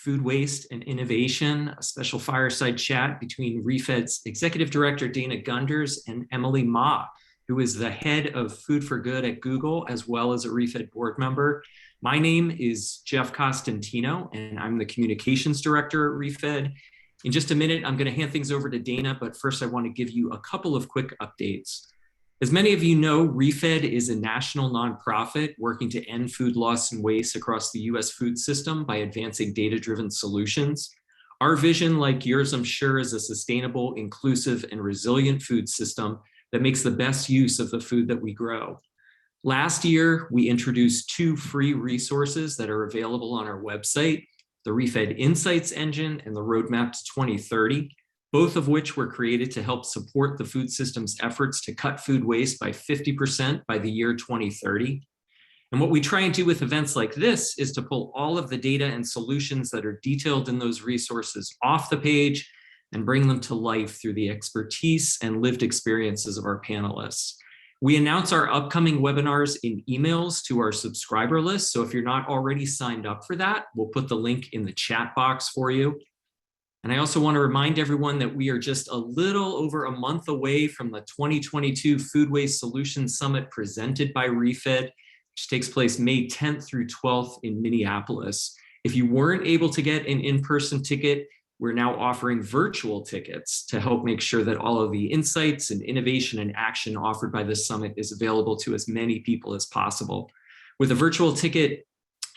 Food Waste and Innovation, a special fireside chat between ReFED's Executive Director Dana Gunders and Emily Ma, who is the head of Food for Good at Google, as well as a ReFED board member. My name is Jeff Costantino, and I'm the Communications Director at ReFED. In just a minute, I'm going to hand things over to Dana, but first I want to give you a couple of quick updates. As many of you know, ReFED is a national nonprofit working to end food loss and waste across the US food system by advancing data-driven solutions. Our vision, like yours, I'm sure, is a sustainable, inclusive, and resilient food system that makes the best use of the food that we grow. Last year, we introduced 2 free resources that are available on our website, the ReFED Insights Engine and the Roadmap to 2030. Both of which were created to help support the food system's efforts to cut food waste by 50% by the year 2030. And what we try and do with events like this is to pull all of the data and solutions that are detailed in those resources off the page and bring them to life through the expertise and lived experiences of our panelists. We announce our upcoming webinars in emails to our subscriber list. So if you're not already signed up for that, we'll put the link in the chat box for you. And I also want to remind everyone that we are just a little over a month away from the 2022 Food Waste Solutions Summit presented by ReFED, which takes place May 10th through 12th in Minneapolis. If you weren't able to get an in-person ticket, we're now offering virtual tickets to help make sure that all of the insights and innovation and action offered by this summit is available to as many people as possible. With a virtual ticket,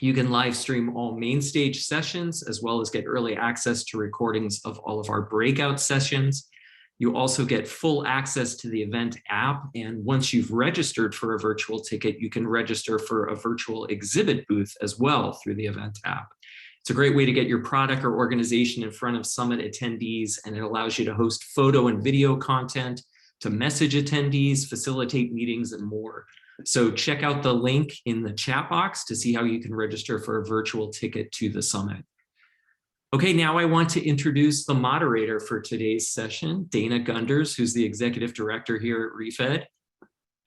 you can live stream all main stage sessions, as well as get early access to recordings of all of our breakout sessions. You also get full access to the event app. And once you've registered for a virtual ticket, you can register for a virtual exhibit booth as well through the event app. It's a great way to get your product or organization in front of summit attendees, and it allows you to host photo and video content, to message attendees, facilitate meetings, and more. So check out the link in the chat box to see how you can register for a virtual ticket to the summit. Okay, now I want to introduce the moderator for today's session, Dana Gunders, who's the Executive Director here at ReFED.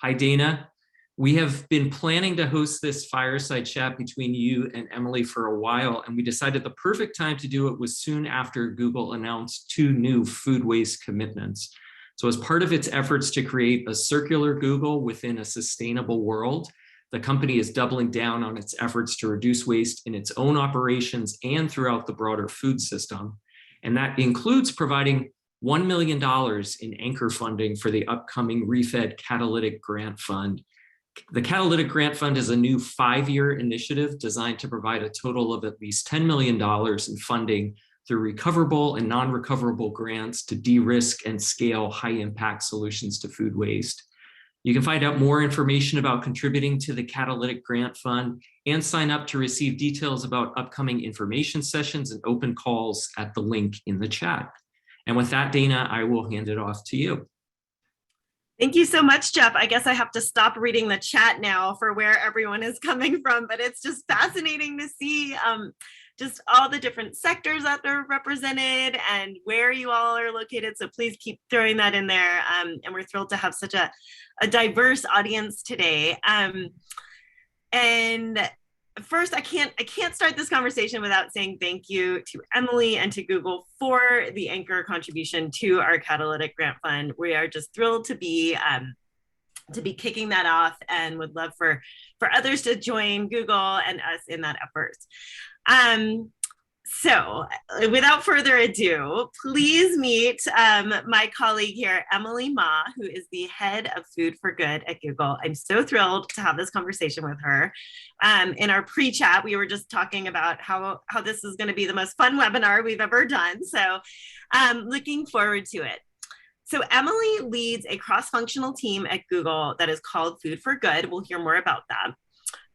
Hi, Dana. We have been planning to host this fireside chat between you and Emily for a while, and we decided the perfect time to do it was soon after Google announced 2 new food waste commitments. So as part of its efforts to create a circular Google within a sustainable world, the company is doubling down on its efforts to reduce waste in its own operations and throughout the broader food system. And that includes providing $1 million in anchor funding for the upcoming ReFED Catalytic Grant Fund. The Catalytic Grant Fund is a new 5-year initiative designed to provide a total of at least $10 million in funding through recoverable and non-recoverable grants to de-risk and scale high-impact solutions to food waste. You can find out more information about contributing to the Catalytic Grant Fund and sign up to receive details about upcoming information sessions and open calls at the link in the chat. And with that, Dana, I will hand it off to you. Thank you so much, Jeff. I guess I have to stop reading the chat now for where everyone is coming from, but it's just fascinating to see just all the different sectors that are represented and where you all are located. So please keep throwing that in there. And we're thrilled to have such a diverse audience today. And first, I can't start this conversation without saying thank you to Emily and to Google for the anchor contribution to our Catalytic Grant Fund. We are just thrilled to be kicking that off and would love for others to join Google and us in that effort. So without further ado, please meet my colleague here, Emily Ma, who is the head of Food for Good at Google. I'm so thrilled to have this conversation with her. In our pre-chat, we were just talking about how this is going to be the most fun webinar we've ever done. So looking forward to it. So Emily leads a cross-functional team at Google that is called Food for Good. We'll hear more about that.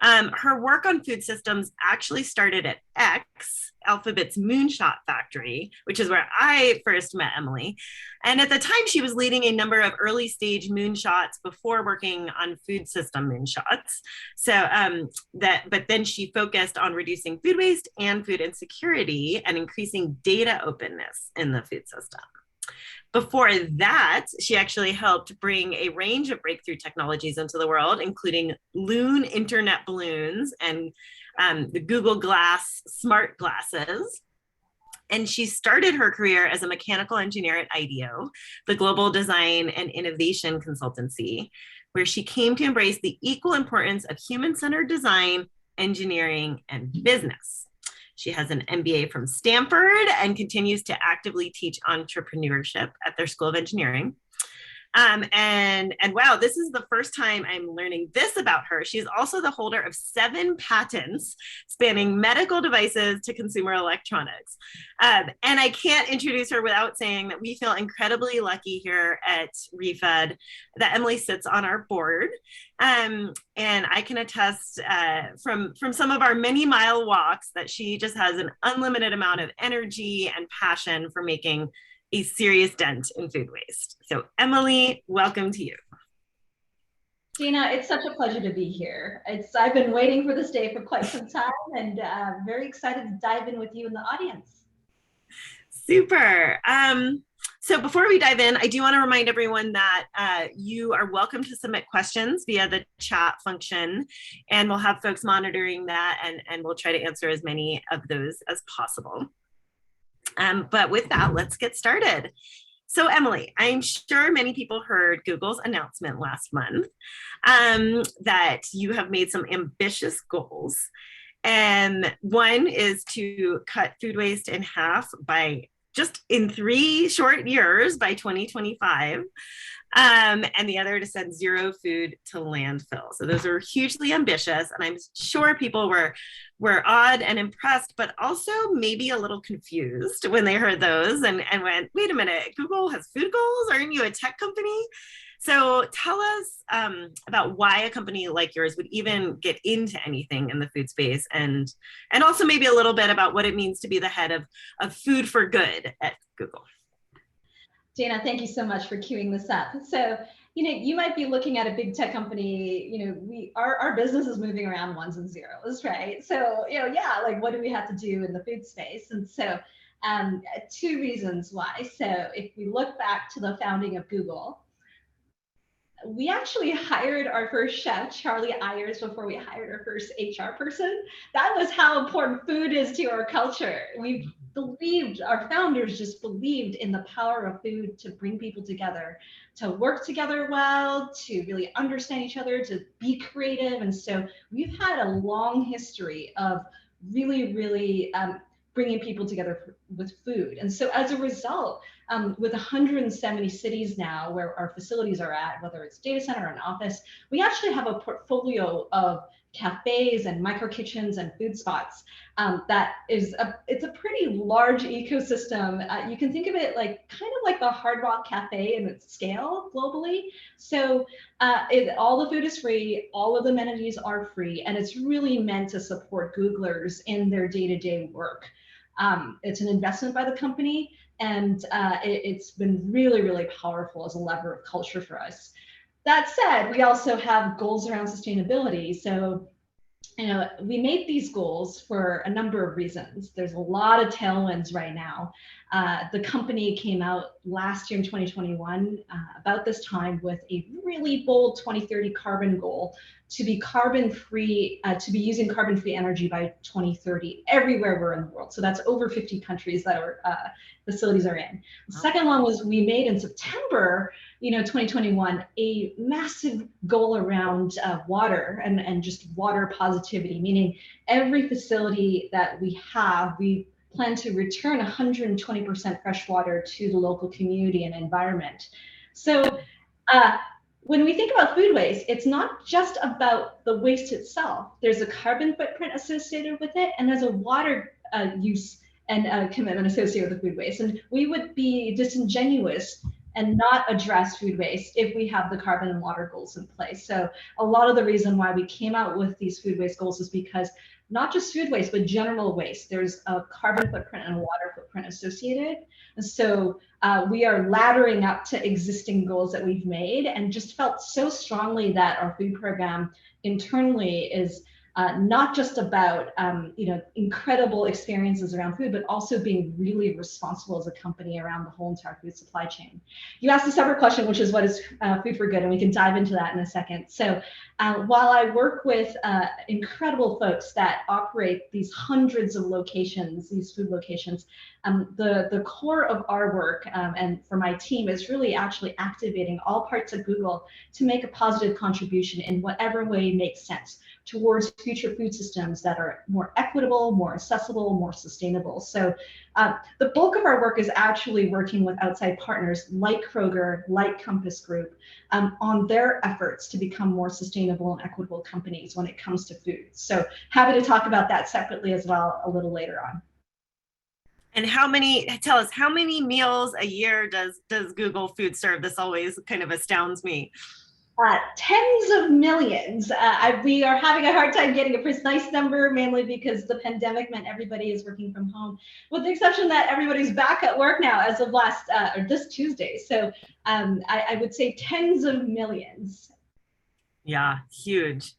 Her work on food systems actually started at X, Alphabet's moonshot factory, which is where I first met Emily. And at the time, she was leading a number of early stage moonshots before working on food system moonshots. So but then she focused on reducing food waste and food insecurity and increasing data openness in the food system. Before that, she actually helped bring a range of breakthrough technologies into the world, including Loon internet balloons and the Google Glass smart glasses. And she started her career as a mechanical engineer at IDEO, the global design and innovation consultancy, where she came to embrace the equal importance of human-centered design, engineering, and business. She has an MBA from Stanford and continues to actively teach entrepreneurship at their School of Engineering. And wow, this is the first time I'm learning this about her. She's also the holder of 7 patents spanning medical devices to consumer electronics. And I can't introduce her without saying that we feel incredibly lucky here at ReFED that Emily sits on our board. And I can attest from some of our many mile walks that she just has an unlimited amount of energy and passion for making a serious dent in food waste. So Emily, welcome to you. Dina, it's such a pleasure to be here. I've been waiting for this day for quite some time, and very excited to dive in with you in the audience. Super. So before we dive in, I do want to remind everyone that you are welcome to submit questions via the chat function, and we'll have folks monitoring that, and we'll try to answer as many of those as possible. But with that, let's get started. So Emily, I'm sure many people heard Google's announcement last month that you have made some ambitious goals. And one is to cut food waste in half by just in 3 short years by 2025. And the other to send 0 food to landfill. So those are hugely ambitious, and I'm sure people were awed and impressed, but also maybe a little confused when they heard those and went, wait a minute, Google has food goals? Aren't you a tech company? So tell us about why a company like yours would even get into anything in the food space, and also maybe a little bit about what it means to be the head of food for good at Google. Dana, thank you so much for queuing this up. So, you might be looking at a big tech company, our business is moving around ones and zeros, right? So, like what do we have to do in the food space? And so 2 reasons why. So if we look back to the founding of Google, we actually hired our first chef, Charlie Ayers, before we hired our first HR person. That was how important food is to our culture. Our founders just believed in the power of food to bring people together, to work together well, to really understand each other, to be creative. And so we've had a long history of really, really bringing people together with food. And so as a result, with 170 cities now where our facilities are at, whether it's data center or an office, we actually have a portfolio of cafes and micro kitchens and food spots that is it's a pretty large ecosystem. You can think of it kind of like the Hard Rock Cafe in its scale globally. So all the food is free, all of the amenities are free, and it's really meant to support Googlers in their day-to-day work. It's an investment by the company, and it's been really, really powerful as a lever of culture for us. That said, we also have goals around sustainability. So, we made these goals for a number of reasons. There's a lot of tailwinds right now. The company came out last year in 2021, about this time, with a really bold 2030 carbon goal to be carbon-free, to be using carbon-free energy by 2030 everywhere we're in the world. So that's over 50 countries that our facilities are in. The second one was we made in September, 2021, a massive goal around water and just water positivity, meaning every facility that we have, we plan to return 120% fresh water to the local community and environment. So when we think about food waste, it's not just about the waste itself. There's a carbon footprint associated with it, and there's a water use and commitment associated with the food waste. And we would be disingenuous and not address food waste if we have the carbon and water goals in place. So a lot of the reason why we came out with these food waste goals is because not just food waste, but general waste, there's a carbon footprint and a water footprint associated. And so we are laddering up to existing goals that we've made, and just felt so strongly that our food program internally is not just about incredible experiences around food, but also being really responsible as a company around the whole entire food supply chain. You asked a separate question, which is what is Food for Good, and we can dive into that in a second. So while I work with incredible folks that operate these hundreds of locations, these food locations, the core of our work and for my team is really actually activating all parts of Google to make a positive contribution in whatever way makes sense towards future food systems that are more equitable, more accessible, more sustainable. So the bulk of our work is actually working with outside partners like Kroger, like Compass Group, on their efforts to become more sustainable and equitable companies when it comes to food. So happy to talk about that separately as well a little later on. And tell us, how many meals a year does Google Food serve? This always kind of astounds me. Tens of millions. We are having a hard time getting a precise number, mainly because the pandemic meant everybody is working from home, with the exception that everybody's back at work now as of this Tuesday. So I would say tens of millions. Yeah, huge.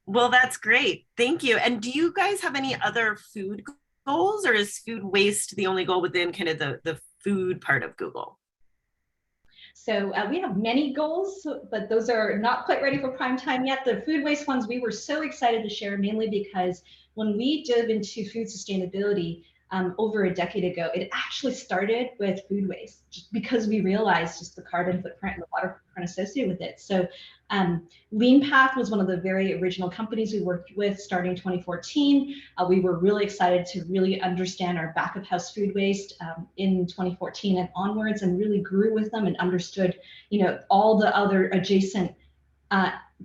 Well, that's great. Thank you. And do you guys have any other food goals, or is food waste the only goal within kind of the food part of Google? So we have many goals, but those are not quite ready for prime time yet. The food waste ones we were so excited to share, mainly because when we dove into food sustainability over a decade ago, it actually started with food waste, just because we realized just the carbon footprint and the water footprint associated with it. So LeanPath was one of the very original companies we worked with starting 2014. We were really excited to really understand our back of house food waste in 2014 and onwards, and really grew with them and understood, all the other adjacent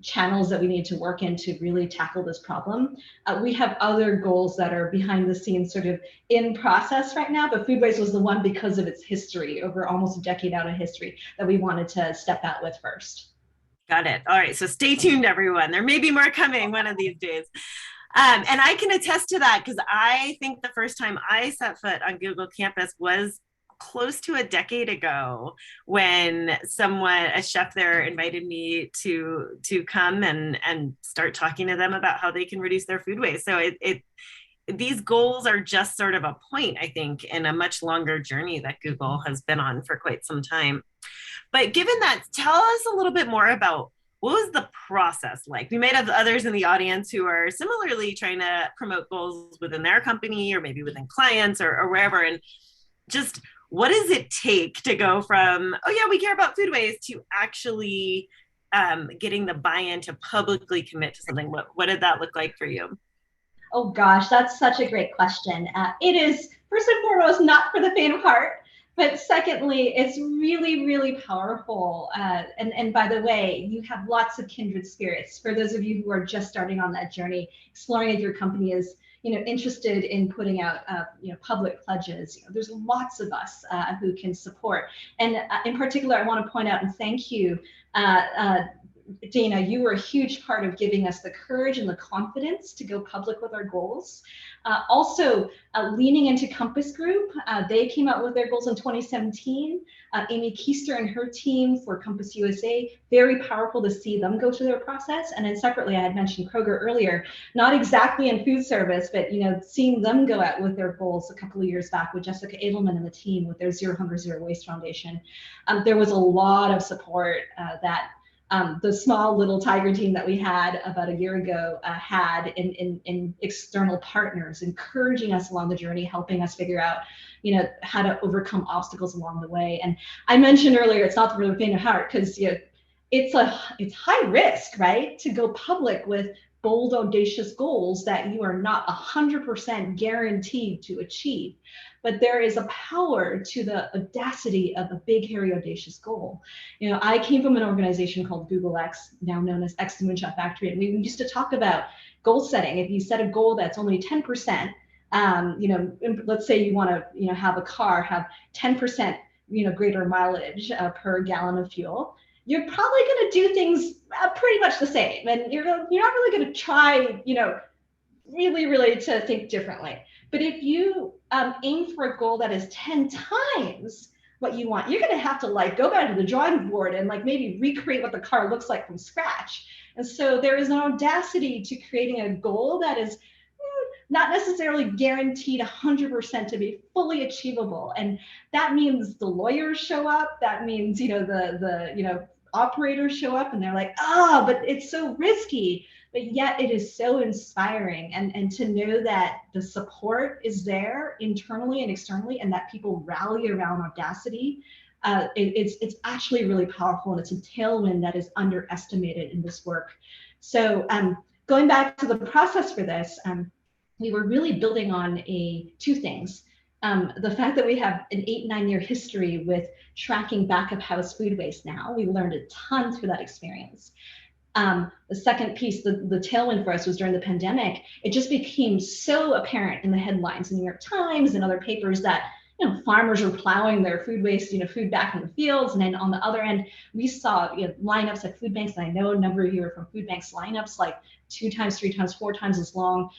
channels that we need to work in to really tackle this problem. We have other goals that are behind the scenes, sort of in process right now, but food waste was the one because of its history, over almost a decade out of history, that we wanted to step out with first. Got it. All right. So stay tuned, everyone. There may be more coming one of these days. And I can attest to that, because I think the first time I set foot on Google campus was close to a decade ago, when a chef there invited me to come and start talking to them about how they can reduce their food waste. So these goals are just sort of a point, I think, in a much longer journey that Google has been on for quite some time. But given that, tell us a little bit more about what was the process like? We might have others in the audience who are similarly trying to promote goals within their company, or maybe within clients, or wherever. And just, what does it take to go from, oh yeah, we care about food waste, to actually getting the buy-in to publicly commit to something? What did that look like for you? Oh gosh, that's such a great question. It is, first and foremost, not for the faint of heart. But secondly, it's really, really powerful. And by the way, you have lots of kindred spirits. For those of you who are just starting on that journey, exploring if your company is, interested in putting out, public pledges, there's lots of us who can support. And in particular, I want to point out and thank you, Dana, you were a huge part of giving us the courage and the confidence to go public with our goals. Also, leaning into Compass Group, they came out with their goals in 2017. Amy Keister and her team for Compass USA, very powerful to see them go through their process. And then separately, I had mentioned Kroger earlier, not exactly in food service, but seeing them go out with their goals a couple of years back with Jessica Edelman and the team with their Zero Hunger, Zero Waste Foundation. There was a lot of support that the small little tiger team that we had about a year ago had in external partners, encouraging us along the journey, helping us figure out, how to overcome obstacles along the way. And I mentioned earlier, it's not for the faint of heart, because it's high risk, right, to go public with bold, audacious goals that you are not 100% guaranteed to achieve. But there is a power to the audacity of a big, hairy, audacious goal. I came from an organization called Google X, now known as X to Moonshot Factory, and we used to talk about goal setting. If you set a goal that's only 10%, let's say you want to, have a car have 10%, greater mileage per gallon of fuel, you're probably going to do things pretty much the same, and you're not really going to try, really, really to think differently. But if you aim for a goal that is 10 times what you want, you're going to have to like go back to the drawing board and like maybe recreate what the car looks like from scratch. And so there is an audacity to creating a goal that is not necessarily guaranteed 100% to be fully achievable. And that means the lawyers show up. That means, the operators show up and they're like, but it's so risky. But yet it is so inspiring. And to know that the support is there internally and externally, and that people rally around audacity, it's actually really powerful. And it's a tailwind that is underestimated in this work. So going back to the process for this, we were really building on two things. The fact that we have an 8-9 year history with tracking back of house food waste now. We learned a ton through that experience. The second piece, the tailwind for us was during the pandemic. It just became so apparent in the headlines in the New York Times and other papers that farmers were plowing their food waste, food back in the fields. And then on the other end, we saw lineups at food banks. And I know a number of you are from food banks, lineups like 2 times, 3 times, 4 times as long.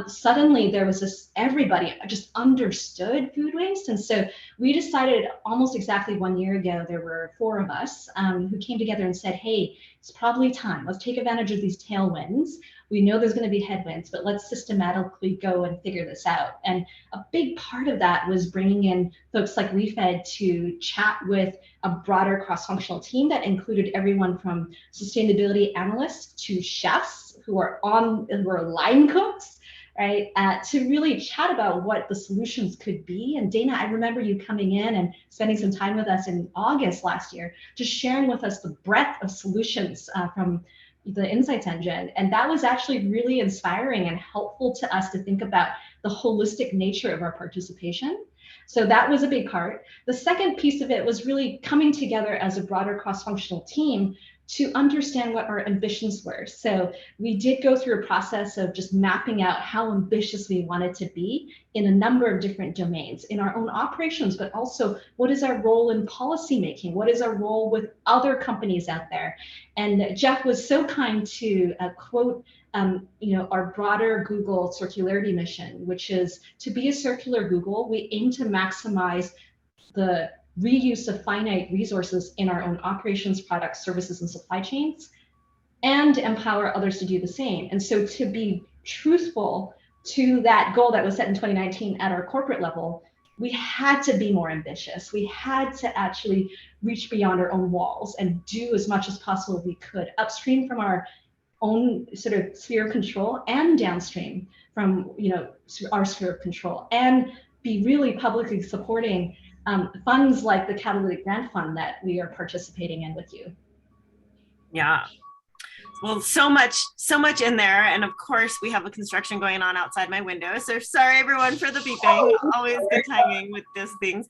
Suddenly there was everybody just understood food waste. And so we decided almost exactly 1 year ago, there were 4 of us who came together and said, hey, it's probably time. Let's take advantage of these tailwinds. We know there's going to be headwinds, but let's systematically go and figure this out. And a big part of that was bringing in folks like ReFED to chat with a broader cross-functional team that included everyone from sustainability analysts to chefs who are line cooks, right? To really chat about what the solutions could be. And Dana, I remember you coming in and spending some time with us in August last year, just sharing with us the breadth of solutions from the Insights Engine. And that was actually really inspiring and helpful to us to think about the holistic nature of our participation. So that was a big part. The second piece of it was really coming together as a broader cross-functional team to understand what our ambitions were. So we did go through a process of just mapping out how ambitious we wanted to be in a number of different domains in our own operations, but also what is our role in policy making? What is our role with other companies out there? And Jeff was so kind to quote our broader Google circularity mission, which is to be a circular Google, we aim to maximize the reuse of finite resources in our own operations, products, services, and supply chains, and empower others to do the same. And so to be truthful to that goal that was set in 2019 at our corporate level, we had to be more ambitious. We had to actually reach beyond our own walls and do as much as possible we could upstream from our own sort of sphere of control and downstream from our sphere of control, and be really publicly supporting funds like the Catalytic grant fund that we are participating in with you. Yeah. Well, so much in there. And of course, we have a construction going on outside my window. So sorry, everyone, for the beeping. Always good timing with these things.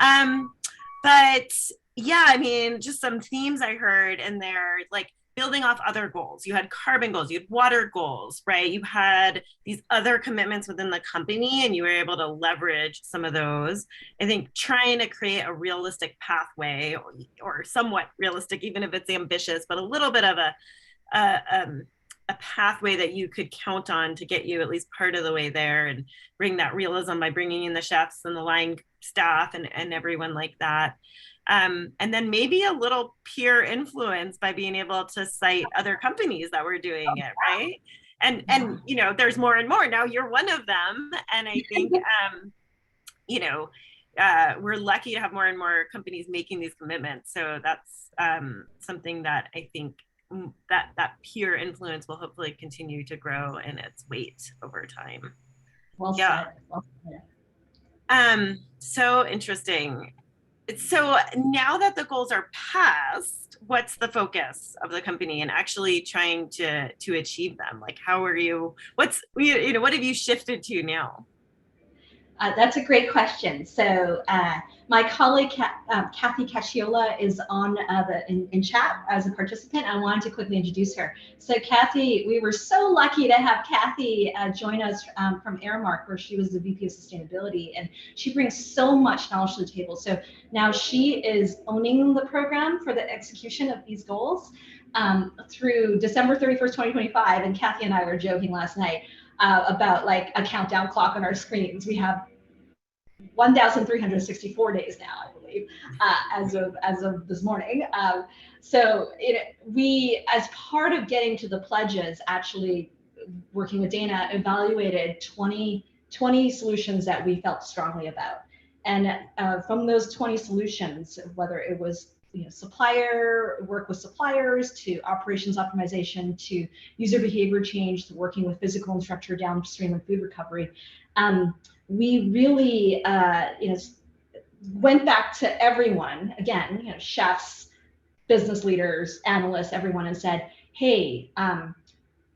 But yeah, I mean, just some themes I heard in there, like building off other goals. You had carbon goals, you had water goals, right? You had these other commitments within the company, and you were able to leverage some of those. I think trying to create a realistic pathway, or somewhat realistic, even if it's ambitious, but a little bit of a pathway that you could count on to get you at least part of the way there, and bring that realism by bringing in the chefs and the line staff and everyone like that. And then maybe a little peer influence by being able to cite other companies that were doing it, right? And there's more and more. Now you're one of them. And I think, we're lucky to have more and more companies making these commitments. So that's something that I think that peer influence will hopefully continue to grow in its weight over time. Well said. Well said. So interesting. So now that the goals are passed, what's the focus of the company and actually trying to achieve them? Like, how are you, what have you shifted to now? That's a great question. So my colleague, Cathy Casciola, is on in chat as a participant. I wanted to quickly introduce her. So Cathy, we were so lucky to have Cathy join us from Aramark, where she was the VP of Sustainability, and she brings so much knowledge to the table. So now she is owning the program for the execution of these goals through December 31st, 2025. And Cathy and I were joking last night about like a countdown clock on our screens. We have 1,364 days now, I believe, as of this morning. So we, as part of getting to the pledges, actually working with Dana, evaluated 20 solutions that we felt strongly about. And from those 20 solutions, whether it was work with suppliers, to operations optimization, to user behavior change, to working with physical and structure downstream and food recovery, we really went back to everyone, again, chefs, business leaders, analysts, everyone, and said, hey,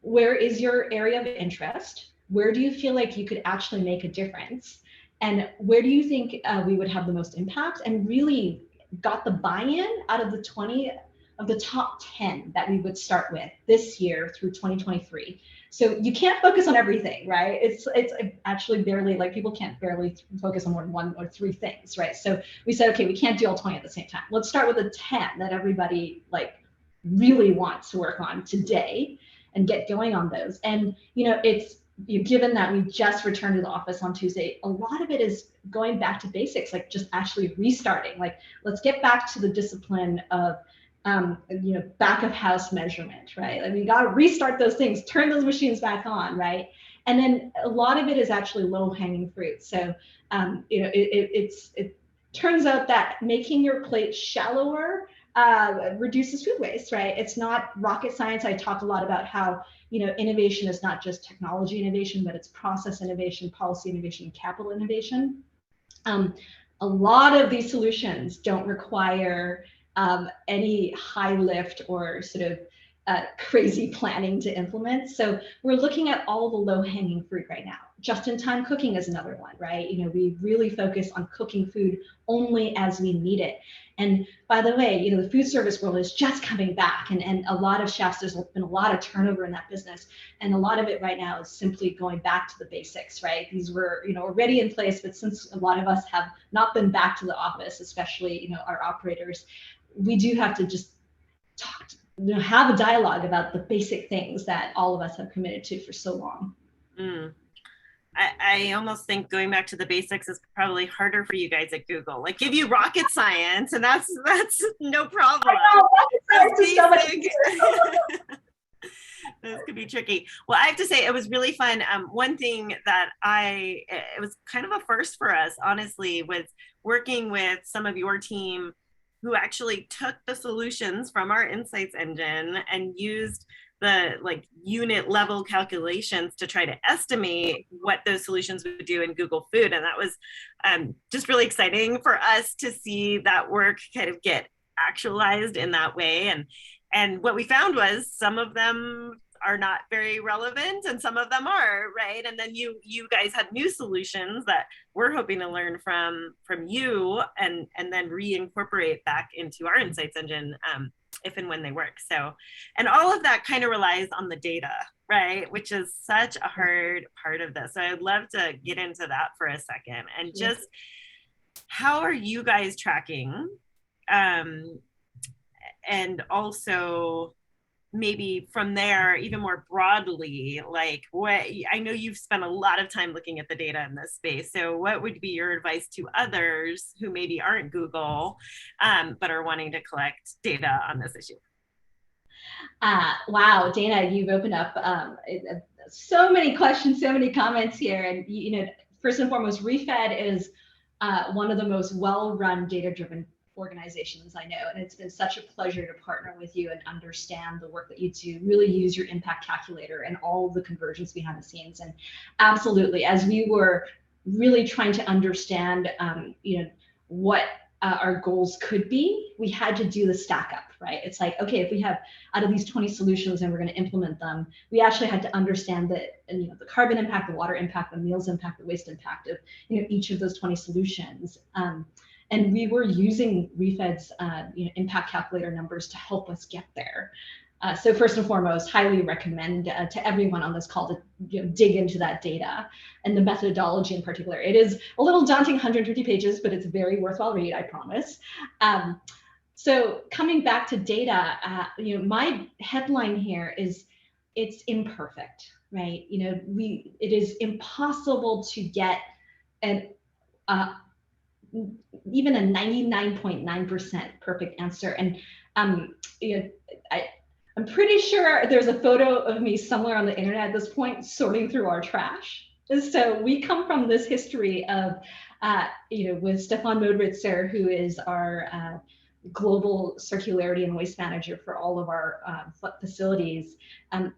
where is your area of interest? Where do you feel like you could actually make a difference? And where do you think we would have the most impact? And really got the buy-in out of the 20 of the top 10 that we would start with this year through 2023. So you can't focus on everything, right? It's actually barely, like, people can't barely focus on more than 1 or 3 things, right? So we said, okay, we can't do all 20 at the same time. Let's start with the 10 that everybody really wants to work on today and get going on those. And it's given that we just returned to the office on Tuesday, a lot of it is going back to basics, like just actually restarting. Like, let's get back to the discipline of back of house measurement, right? I mean, you got to restart those things, turn those machines back on, right? And then a lot of it is actually low hanging fruit. So, it turns out that making your plate shallower reduces food waste, right? It's not rocket science. I talk a lot about how, innovation is not just technology innovation, but it's process innovation, policy innovation, and capital innovation. A lot of these solutions don't require any high lift or sort of crazy planning to implement. So we're looking at all the low hanging fruit right now. Just-in-time cooking is another one, right? We really focus on cooking food only as we need it. And by the way, the food service world is just coming back, and a lot of chefs, there's been a lot of turnover in that business. And a lot of it right now is simply going back to the basics, right? These were, already in place, but since a lot of us have not been back to the office, especially, our operators, we do have to just talk, have a dialogue about the basic things that all of us have committed to for so long. I almost think going back to the basics is probably harder for you guys at Google. Like, give you rocket science, and that's no problem. I know, rocket science is so much This could be tricky. Well, I have to say, it was really fun. One thing that it was kind of a first for us, honestly, was working with some of your team who actually took the solutions from our insights engine and used the unit level calculations to try to estimate what those solutions would do in Google Food. And that was just really exciting for us to see that work kind of get actualized in that way. And what we found was some of them are not very relevant and some of them are, right? And then you guys had new solutions that we're hoping to learn from you and then reincorporate back into our insights engine if and when they work. So, and all of that kind of relies on the data, right? Which is such a hard part of this. So I'd love to get into that for a second. And just how are you guys tracking? And also maybe from there, even more broadly, I know you've spent a lot of time looking at the data in this space. So what would be your advice to others who maybe aren't Google, but are wanting to collect data on this issue? Wow, Dana, you've opened up so many questions, so many comments here. And, first and foremost, ReFED is one of the most well-run data-driven organizations I know, and it's been such a pleasure to partner with you and understand the work that you do, really use your impact calculator and all of the conversions behind the scenes. And absolutely, as we were really trying to understand what our goals could be, we had to do the stack up, right? It's like, okay, if we have out of these 20 solutions and we're going to implement them, we actually had to understand that, the carbon impact, the water impact, the meals impact, the waste impact of each of those 20 solutions. And we were using ReFED's impact calculator numbers to help us get there. So first and foremost, highly recommend to everyone on this call to dig into that data and the methodology in particular. It is a little daunting, 150 pages, but it's a very worthwhile read, I promise. So coming back to data, my headline here is it's imperfect, right? It is impossible to get even a 99.9% perfect answer. And you know, I'm pretty sure there's a photo of me somewhere on the internet at this point sorting through our trash. And so we come from this history of, you know, with Stefan Modritzer, who is our global circularity and waste manager for all of our facilities.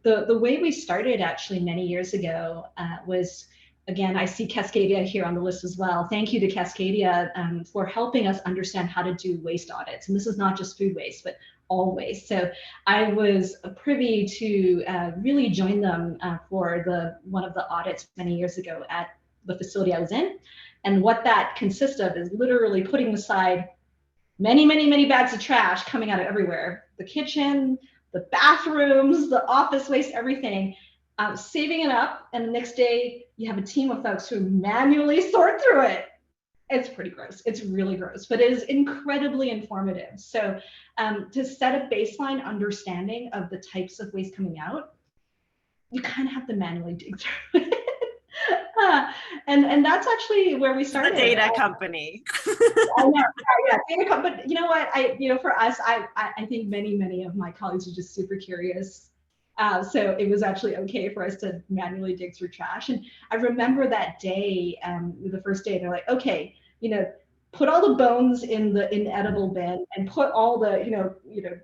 The way we started actually many years ago was, again, I see Cascadia here on the list as well. Thank you to Cascadia for helping us understand how to do waste audits. And this is not just food waste, but all waste. So I was privy to really join them for one of the audits many years ago at the facility I was in. And what that consists of is literally putting aside many, many, many bags of trash coming out of everywhere. The kitchen, the bathrooms, the office waste, everything. Saving it up, and the next day you have a team of folks who manually sort through it. It's pretty gross. It's really gross, but it is incredibly informative. So to set a baseline understanding of the types of waste coming out, you kind of have to manually dig through it. And that's actually where we started. The data company. Data company. But you know what? For us, I think many of my colleagues are just super curious. So it was actually okay for us to manually dig through trash. And I remember that day, the first day, they're like, okay, put all the bones in the inedible bin and put all the,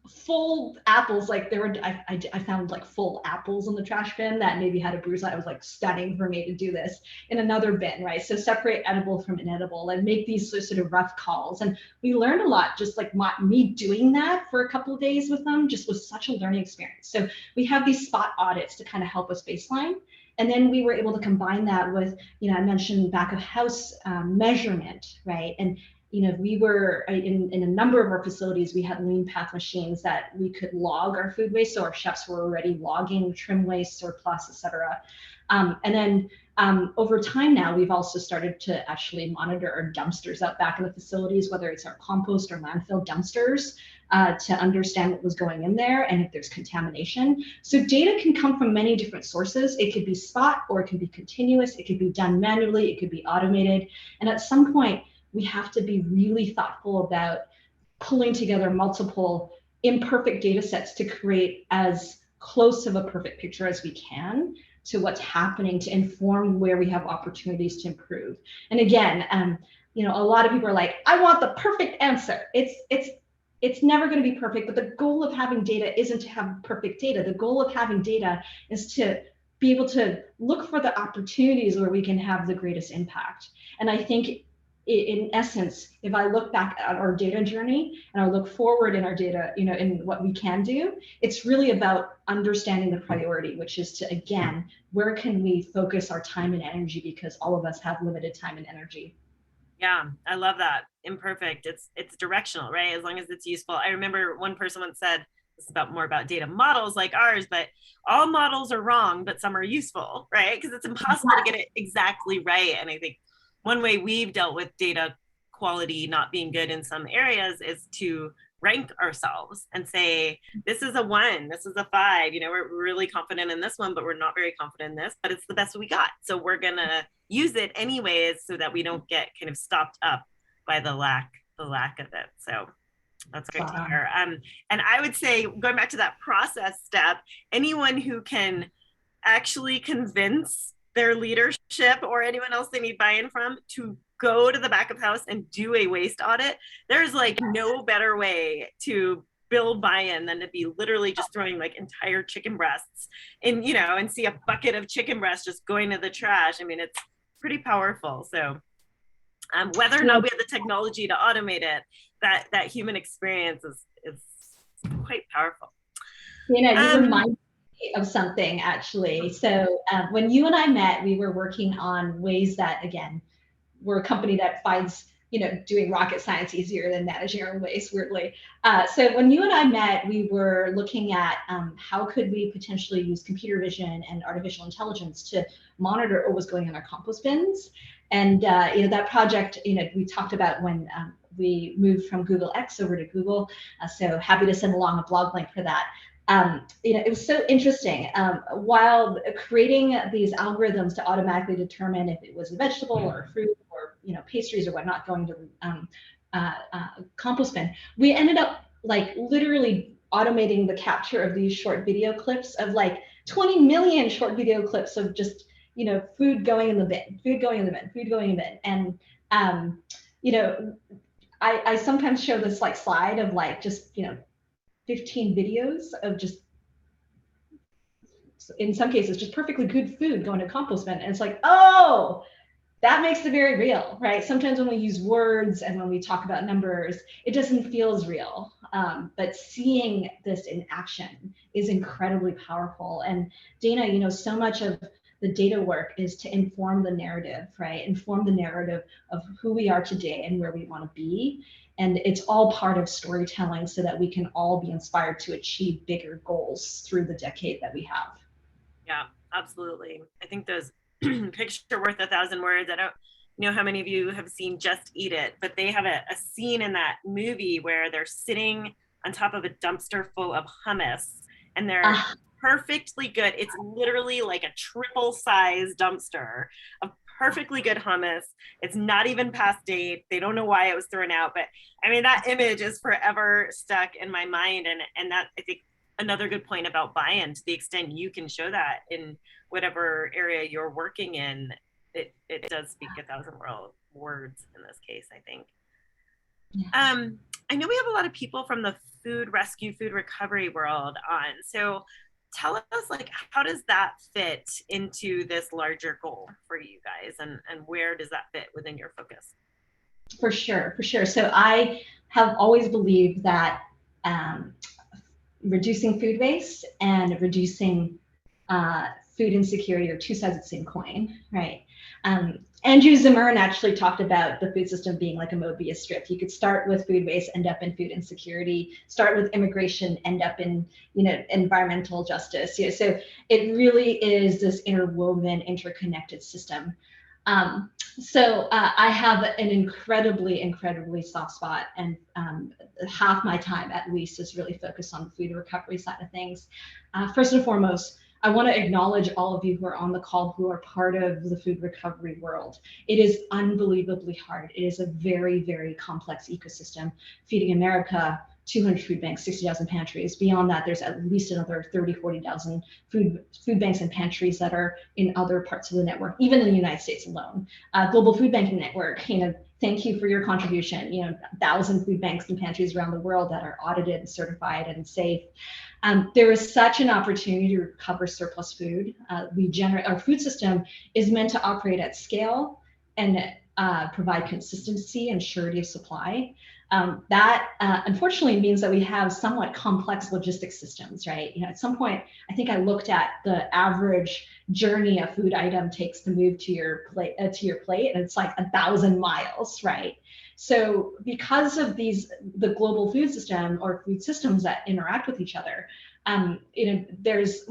full apples. Like I found like full apples in the trash bin that maybe had a bruise. I was like stunning for me to do this in another bin, right? So separate edible from inedible and make these sort of rough calls. And we learned a lot, just like me doing that for a couple of days with them just was such a learning experience. So we have these spot audits to kind of help us baseline. And then we were able to combine that with, I mentioned back of house measurement, right? And we were in a number of our facilities, we had lean path machines that we could log our food waste. So our chefs were already logging trim waste, surplus, et cetera. And then over time now, we've also started to actually monitor our dumpsters out back in the facilities, whether it's our compost or landfill dumpsters, to understand what was going in there and if there's contamination. So data can come from many different sources. It could be spot, or it can be continuous. It could be done manually. It could be automated. And at some point, we have to be really thoughtful about pulling together multiple imperfect data sets to create as close of a perfect picture as we can to what's happening to inform where we have opportunities to improve. And again, a lot of people are like, I want the perfect answer. It's never going to be perfect, but the goal of having data isn't to have perfect data. The goal of having data is to be able to look for the opportunities where we can have the greatest impact. And I think in essence, if I look back at our data journey and I look forward in our data, in what we can do, it's really about understanding the priority, which is to, again, where can we focus our time and energy, because all of us have limited time and energy. Yeah, I love that. Imperfect. It's directional, right? As long as it's useful. I remember one person once said, this is more about data models like ours, but all models are wrong, but some are useful, right? Because it's impossible to get it exactly right. And I think one way we've dealt with data quality not being good in some areas is to rank ourselves and say, this is a 1, this is a 5, we're really confident in this one, but we're not very confident in this, but it's the best we got. So we're gonna use it anyways so that we don't get kind of stopped up by the lack of it. So that's great to hear. And I would say, going back to that process step, anyone who can actually convince their leadership or anyone else they need buy-in from to go to the back of house and do a waste audit, there's like no better way to build buy-in than to be literally just throwing like entire chicken breasts in, and see a bucket of chicken breasts just going to the trash. I mean, it's pretty powerful. So whether or not we have the technology to automate it, that human experience is quite powerful. You remind me of something, actually. So when you and I met, we were working on ways that, again, we're a company that finds doing rocket science easier than managing our waste, weirdly. So when you and I met, we were looking at how could we potentially use computer vision and artificial intelligence to monitor what was going on our compost bins. And that project, we talked about when we moved from Google X over to Google. So happy to send along a blog link for that. it was so interesting. While creating these algorithms to automatically determine if it was a vegetable or a fruit or pastries or whatnot going to compost bin, we ended up like literally automating the capture of these short video clips of like 20 million short video clips of just food going in the bin, food going in the bin, food going in the bin, and I sometimes show this like slide of like just 15 videos of just, in some cases, just perfectly good food going to compost bin. And it's like, oh, that makes it very real, right? Sometimes when we use words and when we talk about numbers, it doesn't feel as real. But seeing this in action is incredibly powerful. And Dana, so much of the data work is to inform the narrative, right? Inform the narrative of who we are today and where we want to be. And it's all part of storytelling so that we can all be inspired to achieve bigger goals through the decade that we have. Yeah, absolutely. I think those picture worth 1,000 words. I don't know how many of you have seen Just Eat It, but they have a scene in that movie where they're sitting on top of a dumpster full of hummus and they're perfectly good. It's literally like a triple size dumpster of perfectly good hummus. It's not even past date. They don't know why it was thrown out, but I mean, that image is forever stuck in my mind. And that, I think, another good point about buy-in, to the extent you can show that in whatever area you're working in, it does speak 1,000 words in this case, I think. Yeah. I know we have a lot of people from the food rescue, food recovery world on. So tell us, like, how does that fit into this larger goal for you guys, and where does that fit within your focus? For sure. So I have always believed that reducing food waste and reducing food insecurity are two sides of the same coin, right? Andrew Zimmern actually talked about the food system being like a Mobius strip. You could start with food waste, end up in food insecurity, start with immigration, end up in environmental justice. So it really is this interwoven, interconnected system. So I have an incredibly soft spot, and half my time at least is really focused on the food recovery side of things. First and foremost, I want to acknowledge all of you who are on the call who are part of the food recovery world. It is unbelievably hard. It is a very complex ecosystem. Feeding America, 200 food banks, 60,000 pantries. Beyond that, there's at least another 30, 40,000 food banks and pantries that are in other parts of the network, even in the United States alone. Global Food Banking Network, thank you for your contribution. 1,000 food banks and pantries around the world that are audited and certified and safe. There is such an opportunity to recover surplus food. Our food system is meant to operate at scale and provide consistency and surety of supply. That unfortunately means that we have somewhat complex logistics systems, right? At some point, I think I looked at the average journey a food item takes to move to your plate, and it's like 1,000 miles, right? So because of the global food system or food systems that interact with each other, there's,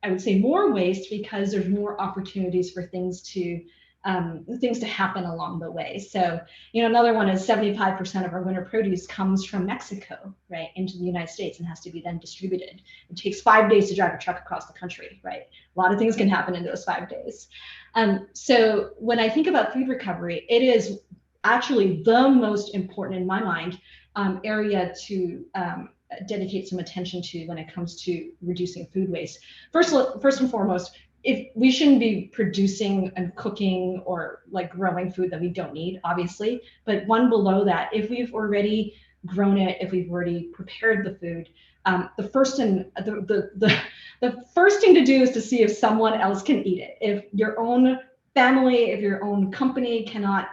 I would say, more waste because there's more opportunities for things to happen along the way. So, another one is 75% of our winter produce comes from Mexico, right, into the United States and has to be then distributed. It takes 5 days to drive a truck across the country, right? A lot of things can happen in those 5 days. So when I think about food recovery, it is actually the most important, in my mind, area to dedicate some attention to when it comes to reducing food waste. First and foremost, if we shouldn't be producing and cooking or like growing food that we don't need, obviously, but one below that, if we've already grown it, if we've already prepared the food, the first thing to do is to see if someone else can eat it. If your own family, if your own company cannot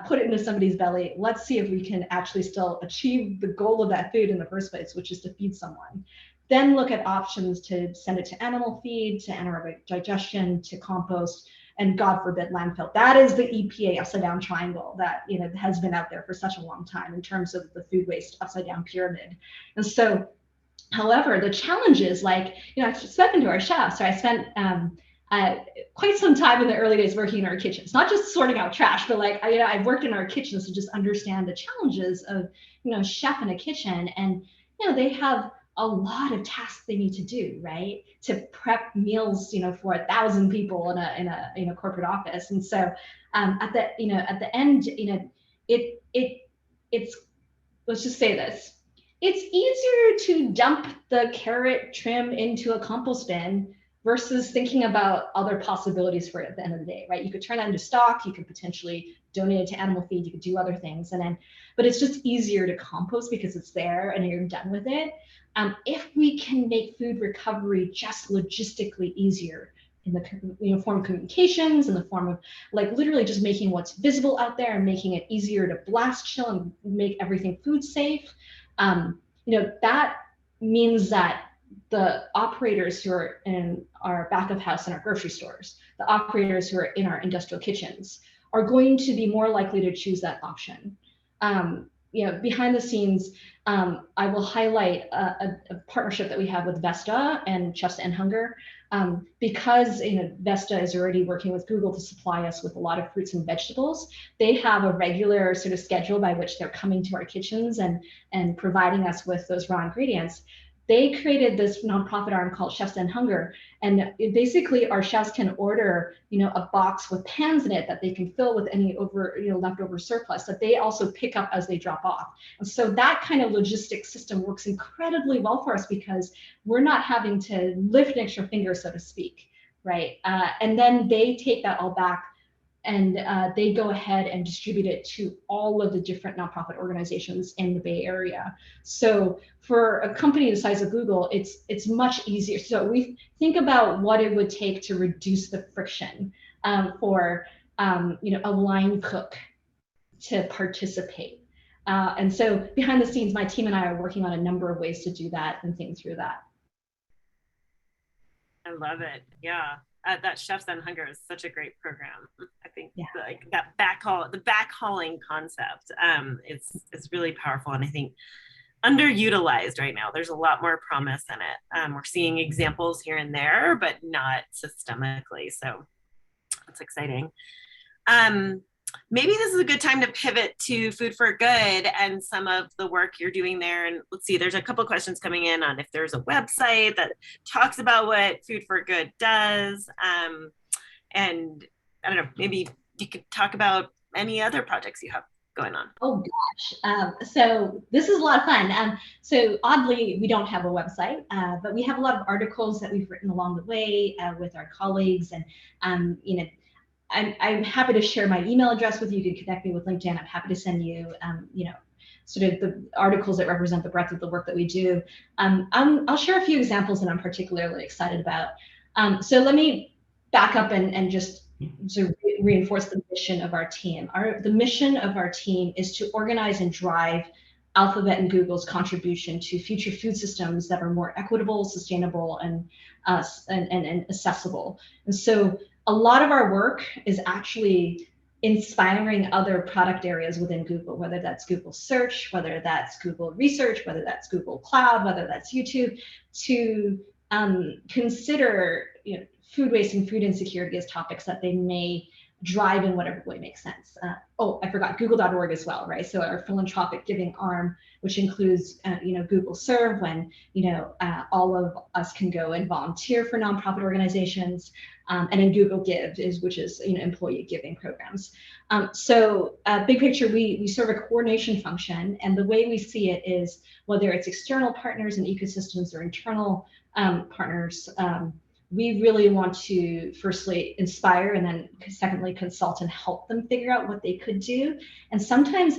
put it into somebody's belly, let's see if we can actually still achieve the goal of that food in the first place, which is to feed someone. Then look at options to send it to animal feed, to anaerobic digestion, to compost, and God forbid, landfill. That is the EPA upside down triangle that has been out there for such a long time in terms of the food waste upside down pyramid. And so, however, the challenge is I've spoken to our chefs, so I spent quite some time in the early days working in our kitchens, not just sorting out trash, but I've worked in our kitchens to just understand the challenges of chef in a kitchen. And they have a lot of tasks they need to do, right? To prep meals, for 1,000 people in a corporate office. And so at the end, it's, let's just say this. It's easier to dump the carrot trim into a compost bin versus thinking about other possibilities for it at the end of the day, right? You could turn that into stock, you could potentially donate it to animal feed, you could do other things. But it's just easier to compost because it's there and you're done with it. If we can make food recovery just logistically easier in the form of communications, in the form of literally just making what's visible out there and making it easier to blast chill and make everything food safe, that means that the operators who are in our back of house in our grocery stores, the operators who are in our industrial kitchens, are going to be more likely to choose that option. Behind the scenes, I will highlight a partnership that we have with Vesta and Chefs and Hunger, because Vesta is already working with Google to supply us with a lot of fruits and vegetables. They have a regular sort of schedule by which they're coming to our kitchens and providing us with those raw ingredients. They created this nonprofit arm called Chefs and Hunger, and basically our chefs can order, a box with pans in it that they can fill with any leftover surplus that they also pick up as they drop off. And so that kind of logistics system works incredibly well for us because we're not having to lift an extra finger, so to speak, right? And then they take that all back and they go ahead and distribute it to all of the different nonprofit organizations in the Bay Area. So for a company the size of Google, it's much easier. So we think about what it would take to reduce the friction for a line cook to participate. And so behind the scenes, my team and I are working on a number of ways to do that and think through that. I love it. Yeah. That Chefs and Hunger is such a great program. I think that backhauling concept is really powerful, and I think underutilized right now. There's a lot more promise in it. We're seeing examples here and there, but not systemically. So that's exciting. Maybe this is a good time to pivot to Food for Good and some of the work you're doing there. And let's see, there's a couple questions coming in on if there's a website that talks about what Food for Good does. And I don't know, maybe you could talk about any other projects you have going on. Oh gosh, so this is a lot of fun. So oddly, we don't have a website, but we have a lot of articles that we've written along the way with our colleagues, and I'm happy to share my email address with you. You can connect me with LinkedIn. I'm happy to send you, sort of the articles that represent the breadth of the work that we do. I'll share a few examples that I'm particularly excited about. So let me back up and just to reinforce the mission of our team. The mission of our team is to organize and drive Alphabet and Google's contribution to future food systems that are more equitable, sustainable, and accessible. And so a lot of our work is actually inspiring other product areas within Google, whether that's Google Search, whether that's Google Research, whether that's Google Cloud, whether that's YouTube, to consider food waste and food insecurity as topics that they may drive in whatever way makes sense. I forgot google.org as well, right? So our philanthropic giving arm, which includes Google Serve, when all of us can go and volunteer for nonprofit organizations, and then Google Give which is employee giving programs. So big picture, we serve a coordination function, and the way we see it is whether it's external partners and ecosystems or internal partners. We really want to firstly inspire, and then secondly consult and help them figure out what they could do. And sometimes,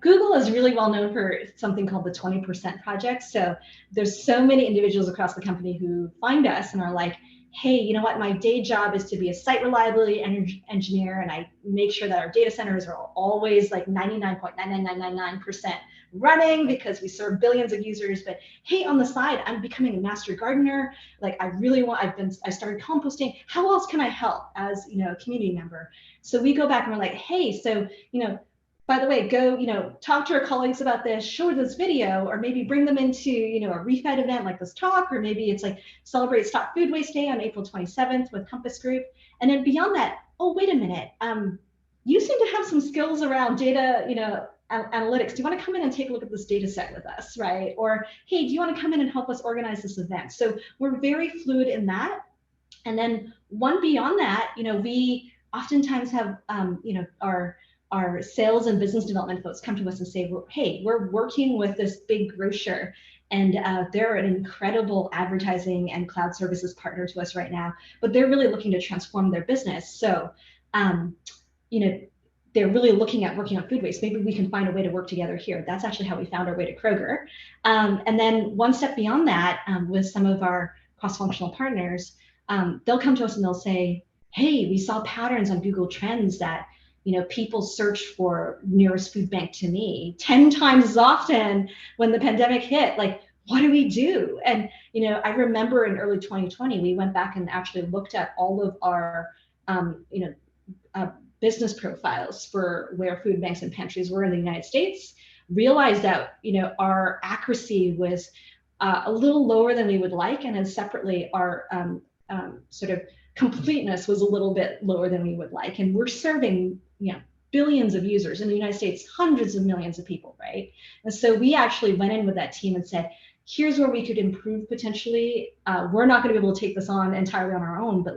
Google is really well known for something called the 20% project. So there's so many individuals across the company who find us and are like, hey, you know what, my day job is to be a site reliability engineer, and I make sure that our data centers are always like 99.99999% running because we serve billions of users. But hey, on the side, I'm becoming a master gardener. Like I started composting. How else can I help as a community member? So we go back and we're like, hey, so by the way, go talk to our colleagues about this, show this video, or maybe bring them into a ReFED event like this talk, or maybe it's like celebrate Stop Food Waste Day on April 27th with Compass Group. And then beyond that, oh wait a minute, you seem to have some skills around data analytics, do you want to come in and take a look at this data set with us, right? Or, hey, do you want to come in and help us organize this event? So we're very fluid in that. And then one beyond that, we oftentimes have, our sales and business development folks come to us and say, hey, we're working with this big grocer, and they're an incredible advertising and cloud services partner to us right now, but they're really looking to transform their business. So, they're really looking at working on food waste. Maybe we can find a way to work together here. That's actually how we found our way to Kroger. And then one step beyond that, with some of our cross-functional partners, they'll come to us and they'll say, hey, we saw patterns on Google Trends that people search for nearest food bank to me 10 times as often when the pandemic hit. Like, what do we do? And, I remember in early 2020, we went back and actually looked at all of our, business profiles for where food banks and pantries were in the United States, realized that, our accuracy was a little lower than we would like. And then separately, our sort of completeness was a little bit lower than we would like. And we're serving, billions of users in the United States, hundreds of millions of people, right? And so we actually went in with that team and said, here's where we could improve potentially. We're not going to be able to take this on entirely on our own, but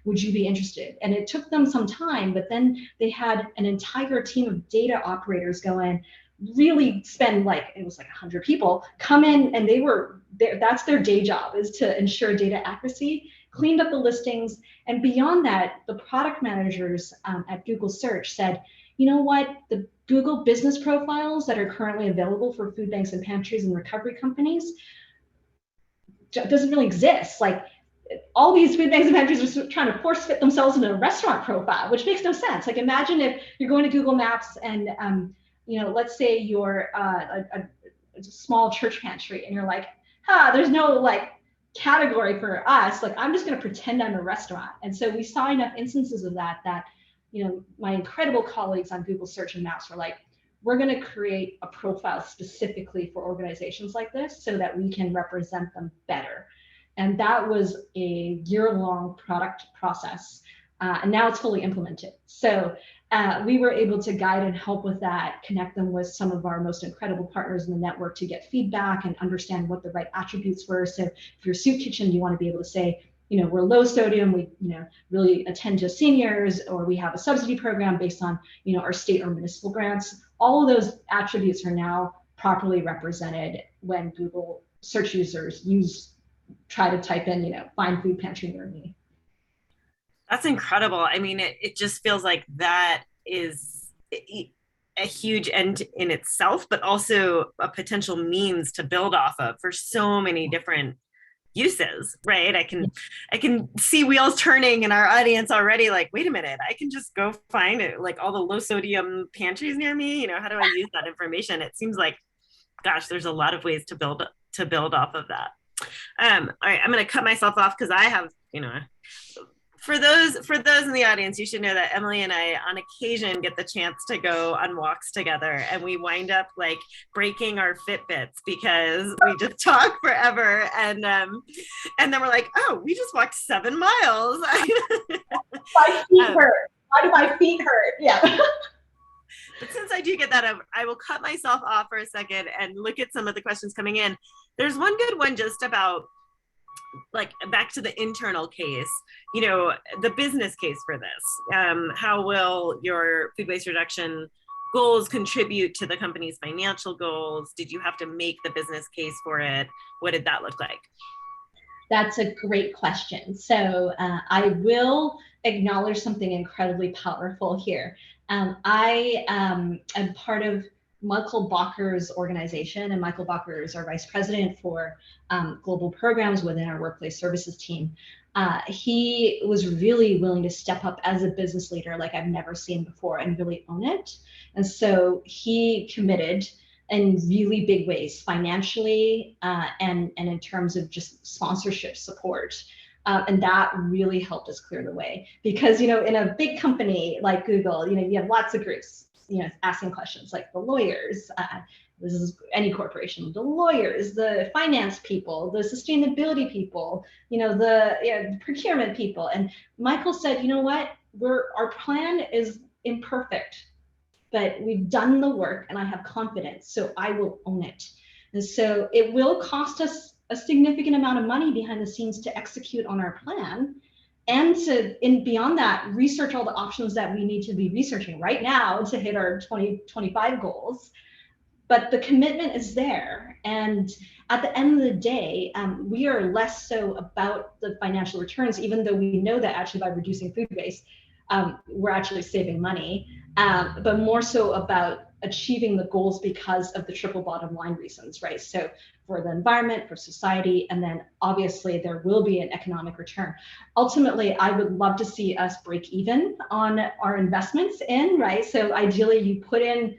would you be interested? And it took them some time, but then they had an entire team of data operators go in, really spend it was 100 people come in, and they were there. That's their day job, is to ensure data accuracy, cleaned up the listings. And beyond that, the product managers at Google Search said, you know what, the Google business profiles that are currently available for food banks and pantries and recovery companies doesn't really exist. All these food banks and pantries are trying to force fit themselves into a restaurant profile, which makes no sense. Imagine if you're going to Google Maps and, let's say you're a small church pantry and you're like, there's no category for us. I'm just going to pretend I'm a restaurant. And so we saw enough instances of that my incredible colleagues on Google Search and Maps were like, we're going to create a profile specifically for organizations like this so that we can represent them better. And that was a year-long product process. And now it's fully implemented. So we were able to guide and help with that, connect them with some of our most incredible partners in the network to get feedback and understand what the right attributes were. So if you're a soup kitchen, you want to be able to say, we're low sodium, we really attend to seniors, or we have a subsidy program based on our state or municipal grants. All of those attributes are now properly represented when Google search users try to type in find food pantry near me. That's incredible. I mean, it just feels like that is a huge end in itself, but also a potential means to build off of for so many different uses, right? I can see wheels turning in our audience already. Wait a minute, I can just go find it, all the low sodium pantries near me. How do I use that information? It seems like, gosh, there's a lot of ways to build off of that. All right, I'm going to cut myself off because I have, for those in the audience, you should know that Emily and I on occasion get the chance to go on walks together, and we wind up breaking our Fitbits because we just talk forever, and then we're like, oh, we just walked 7 miles. My feet hurt. Why do my feet hurt? Yeah. But since I do get that, I will cut myself off for a second and look at some of the questions coming in. There's one good one just about back to the internal case, the business case for this. How will your food waste reduction goals contribute to the company's financial goals? Did you have to make the business case for it? What did that look like? That's a great question. So I will acknowledge something incredibly powerful here. I am part of Michael Bacher's organization, and Michael Bacher is our vice president for global programs within our workplace services team. He was really willing to step up as a business leader like I've never seen before and really own it. And so he committed in really big ways, financially and in terms of just sponsorship support. And that really helped us clear the way, because in a big company like Google, you have lots of groups asking questions, like the lawyers, this is any corporation, the lawyers, the finance people, the sustainability people, the procurement people. And Michael said, you know what, our plan is imperfect, but we've done the work and I have confidence, so I will own it. And so it will cost us a significant amount of money behind the scenes to execute on our plan, and beyond that, research all the options that we need to be researching right now to hit our 2025 goals. But the commitment is there. And at the end of the day, we are less so about the financial returns, even though we know that actually by reducing food waste, we're actually saving money, but more so about achieving the goals because of the triple bottom line reasons, right? So for the environment, for society, and then obviously there will be an economic return. Ultimately, I would love to see us break even on our investments in, right? So ideally you put in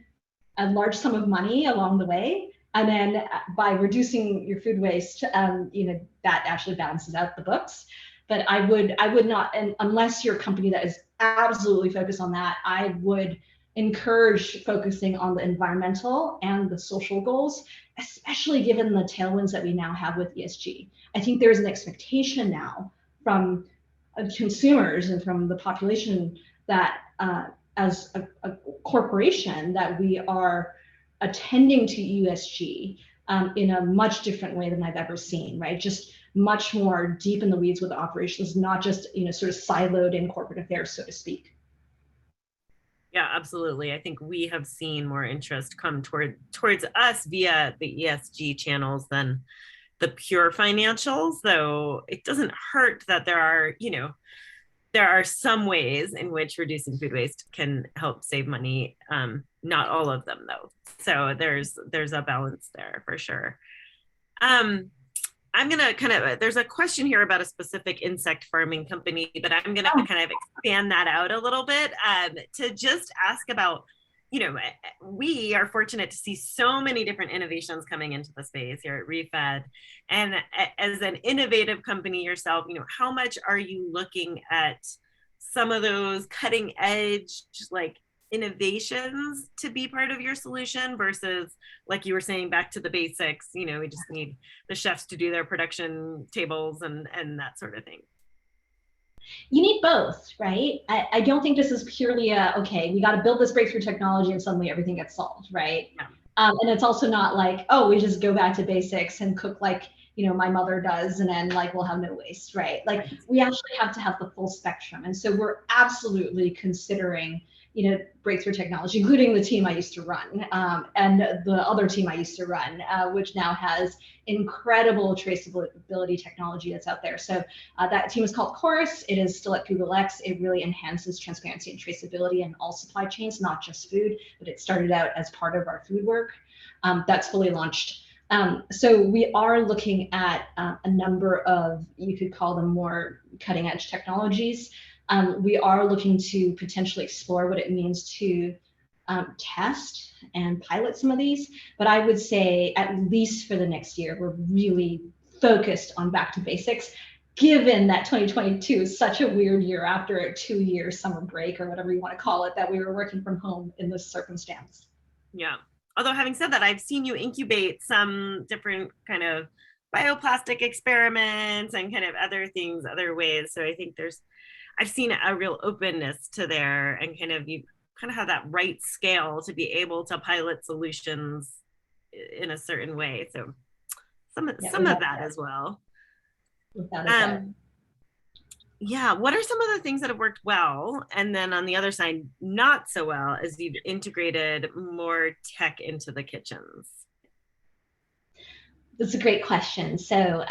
a large sum of money along the way, and then by reducing your food waste, that actually balances out the books. But I would not, and unless you're a company that is absolutely focused on that, I would encourage focusing on the environmental and the social goals, especially given the tailwinds that we now have with ESG. I think there's an expectation now from consumers and from the population that as a corporation that we are attending to ESG in a much different way than I've ever seen, right? Just much more deep in the weeds with the operations, not just sort of siloed in corporate affairs, so to speak. Yeah, absolutely. I think we have seen more interest come towards us via the ESG channels than the pure financials, though it doesn't hurt that there are some ways in which reducing food waste can help save money. Not all of them though. So there's a balance there for sure. I'm going to there's a question here about a specific insect farming company, but I'm going to kind of expand that out a little bit to just ask about, we are fortunate to see so many different innovations coming into the space here at ReFED. And as an innovative company yourself, how much are you looking at some of those cutting edge, like innovations to be part of your solution versus, like you were saying, back to the basics, we just need the chefs to do their production tables and that sort of thing? You need both, right? I don't think this is purely okay, we got to build this breakthrough technology and suddenly everything gets solved, right? Yeah. And it's also not like, oh, we just go back to basics and cook like, my mother does, and then like we'll have no waste, right? Like we actually have to have the full spectrum. And so we're absolutely considering breakthrough technology, including the team I used to run and the other team I used to run, which now has incredible traceability technology that's out there. So that team is called Chorus. It is still at Google X. It really enhances transparency and traceability in all supply chains, not just food, but it started out as part of our food work. That's fully launched. So we are looking at a number of, you could call them more cutting edge technologies. We are looking to potentially explore what it means to test and pilot some of these, but I would say at least for the next year, we're really focused on back to basics, given that 2022 is such a weird year after a 2-year summer break or whatever you want to call it, that we were working from home in this circumstance. Yeah. Although having said that, I've seen you incubate some different kind of bioplastic experiments and kind of other things, other ways. So I think I've seen a real openness to there, and you kind of have that right scale to be able to pilot solutions in a certain way. So some of that as well. Yeah. What are some of the things that have worked well? And then on the other side, not so well, as you've integrated more tech into the kitchens? That's a great question. So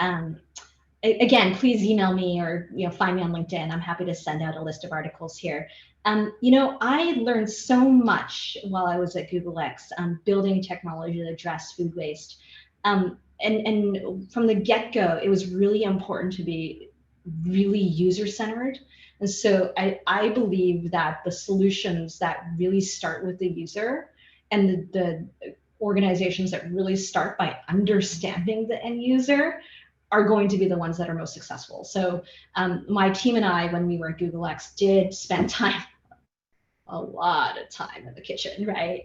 again, please email me or find me on LinkedIn. I'm happy to send out a list of articles here. I learned so much while I was at Google X building technology to address food waste. And from the get-go, it was really important to be really user-centered. And so I believe that the solutions that really start with the user and the organizations that really start by understanding the end user are going to be the ones that are most successful. So my team and I, when we were at Google X, did spend a lot of time in the kitchen, right?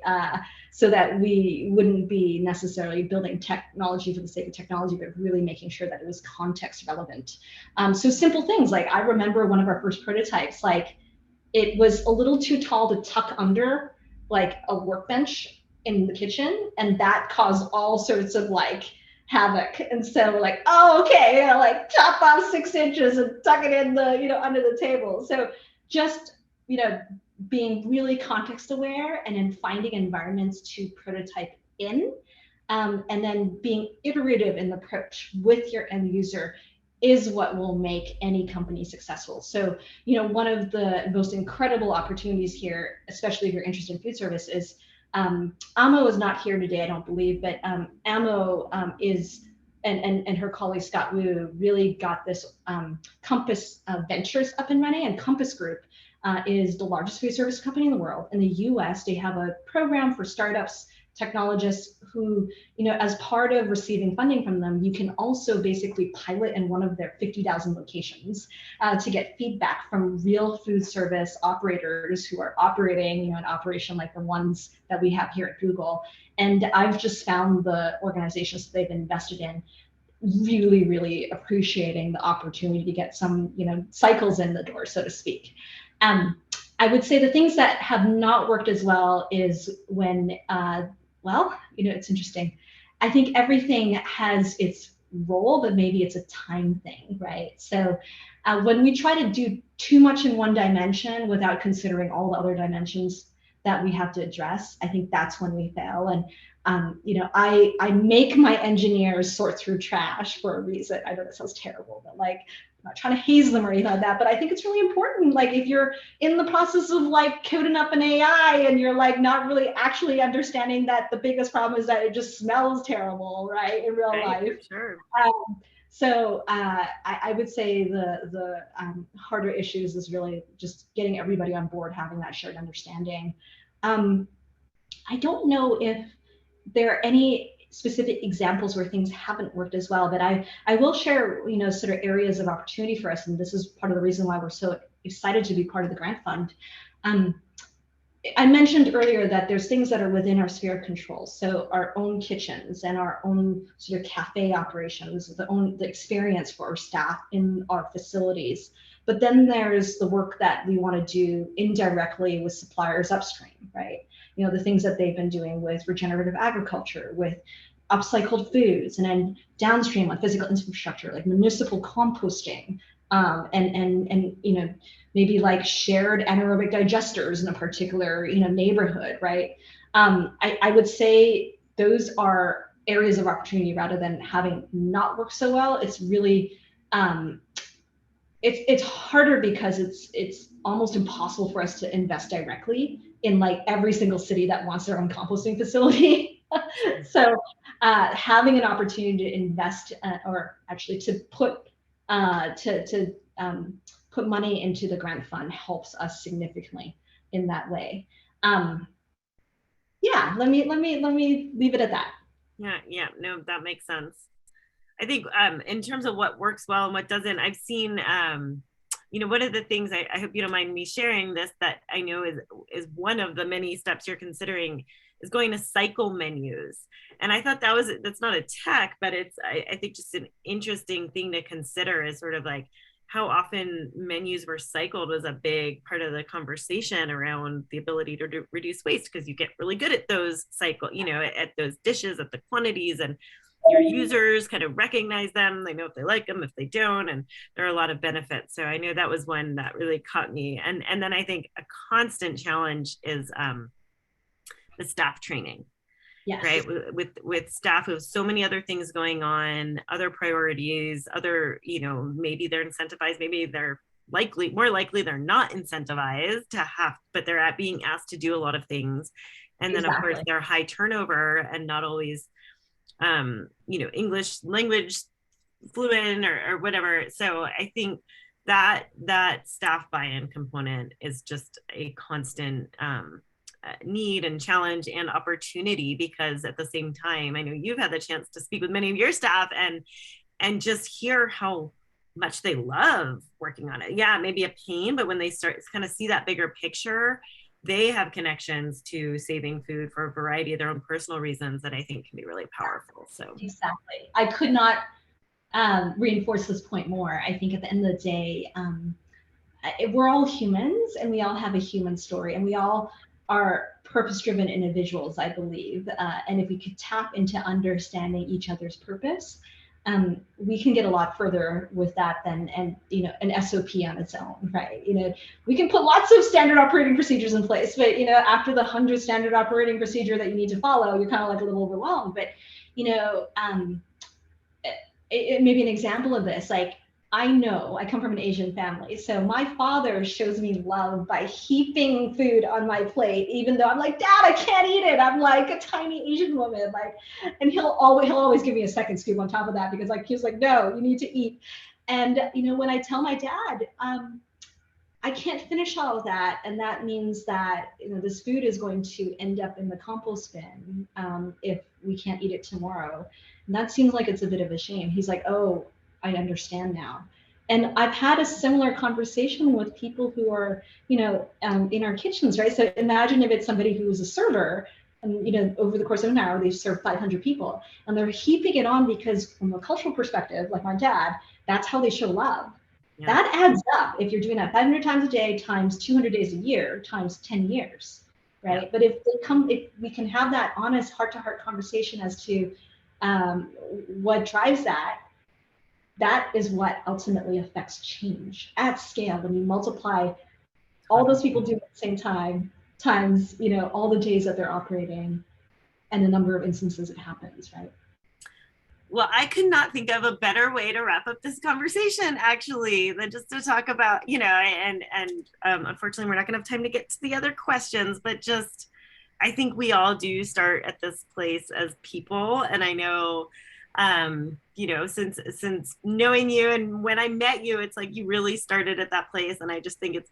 So that we wouldn't be necessarily building technology for the sake of technology, but really making sure that it was context relevant. So simple things, like I remember one of our first prototypes, like it was a little too tall to tuck under like a workbench in the kitchen, and that caused all sorts of like havoc. And so like, oh, okay, like chop off 6 inches and tuck it in the, under the table. So just, being really context aware and in finding environments to prototype in, and then being iterative in the approach with your end user is what will make any company successful. So, one of the most incredible opportunities here, especially if you're interested in food service, is Amo is not here today, I don't believe, but Amo is, and her colleague Scott Wu really got this Compass Ventures up and running. And Compass Group is the largest food service company in the world. In the US, they have a program for startups, technologists who, as part of receiving funding from them, you can also basically pilot in one of their 50,000 locations to get feedback from real food service operators who are operating, an operation like the ones that we have here at Google. And I've just found the organizations that they've invested in really, really appreciating the opportunity to get some, cycles in the door, so to speak. I would say the things that have not worked as well is when, it's interesting. I think everything has its role, but maybe it's a time thing, right? So when we try to do too much in one dimension without considering all the other dimensions that we have to address, I think that's when we fail. And I make my engineers sort through trash for a reason. I know that sounds terrible, but like, I'm not trying to haze them or anything like that, but I think it's really important. Like if you're in the process of like coding up an AI and you're like not really actually understanding that the biggest problem is that it just smells terrible, right, in real life. Sure. So I would say the harder issues is really just getting everybody on board, having that shared understanding. I don't know if there are any specific examples where things haven't worked as well, but I will share, sort of areas of opportunity for us. And this is part of the reason why we're so excited to be part of the grant fund. I mentioned earlier that there's things that are within our sphere of control. So our own kitchens and our own sort of cafe operations, the experience for our staff in our facilities. But then there's the work that we want to do indirectly with suppliers upstream, right? The things that they've been doing with regenerative agriculture, with upcycled foods, and then downstream on physical infrastructure, like municipal composting, and maybe like shared anaerobic digesters in a particular neighborhood, right? I would say those are areas of opportunity rather than having not worked so well. It's really it's harder because it's almost impossible for us to invest directly in like every single city that wants their own composting facility. So having an opportunity to invest or actually to put put money into the grant fund helps us significantly in that way. Yeah, let me leave it at that. Yeah, no, that makes sense. I think in terms of what works well and what doesn't, I've seen, one of the things, I hope you don't mind me sharing this, that I know is one of the many steps you're considering is going to cycle menus. And I thought that's not a tech, but it's, I think just an interesting thing to consider is sort of like how often menus were cycled was a big part of the conversation around the ability to reduce waste, because you get really good at those at those dishes, at the quantities, and your users kind of recognize them. They know if they like them, if they don't, and there are a lot of benefits. So I know that was one that really caught me. And then I think a constant challenge is the staff training. Yes. Right, with staff who have so many other things going on, other priorities, other, maybe they're incentivized, maybe they're more likely they're not incentivized to have, but they're being asked to do a lot of things. And then of course they're high turnover and not always English language fluent or whatever. So I think that staff buy-in component is just a constant need and challenge and opportunity, because at the same time, I know you've had the chance to speak with many of your staff and just hear how much they love working on it. Yeah, maybe a pain, but when they start to kind of see that bigger picture, they have connections to saving food for a variety of their own personal reasons that I think can be really powerful. So exactly, I could not reinforce this point more. I think at the end of the day, we're all humans and we all have a human story, and we all are purpose-driven individuals, I believe. And if we could tap into understanding each other's purpose, we can get a lot further with that than an SOP on its own, right? We can put lots of standard operating procedures in place, but after the 100th standard operating procedure that you need to follow, you're kind of like a little overwhelmed. But maybe an example of this, like, I know I come from an Asian family, so my father shows me love by heaping food on my plate, even though I'm like, Dad, I can't eat it. I'm like a tiny Asian woman, and he'll always give me a second scoop on top of that, because he's like, no, you need to eat. And when I tell my dad, I can't finish all of that, and that means that this food is going to end up in the compost bin if we can't eat it tomorrow. And that seems like it's a bit of a shame. He's like, oh, I understand now. And I've had a similar conversation with people who are, in our kitchens, right? So imagine if it's somebody who is a server, and over the course of an hour, they've served 500 people, and they're heaping it on because, from a cultural perspective, like my dad, that's how they show love. Yeah. That adds up if you're doing that 500 times a day times 200 days a year times 10 years, right? Yeah. But if we can have that honest heart-to-heart conversation as to what drives that, that is what ultimately affects change at scale. When you multiply all those people doing it at the same time times all the days that they're operating and the number of instances it happens, right? Well, I could not think of a better way to wrap up this conversation, actually, than just to talk about, and unfortunately, we're not going to have time to get to the other questions, but just, I think we all do start at this place as people. And I know, since knowing you and when I met you, it's like you really started at that place. And I just think it's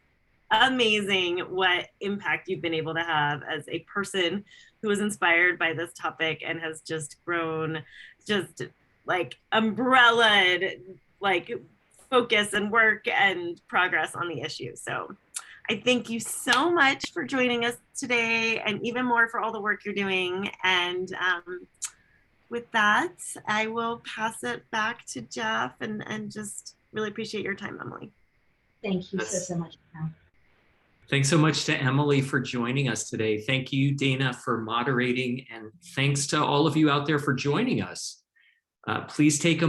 amazing what impact you've been able to have as a person who was inspired by this topic and has just grown umbrellaed focus and work and progress on the issue. So I thank you so much for joining us today, and even more for all the work you're doing. And with that, I will pass it back to Jeff, and just really appreciate your time, Emily. Thank you so much. Thanks so much to Emily for joining us today. Thank you, Dana, for moderating, and thanks to all of you out there for joining us. Please take a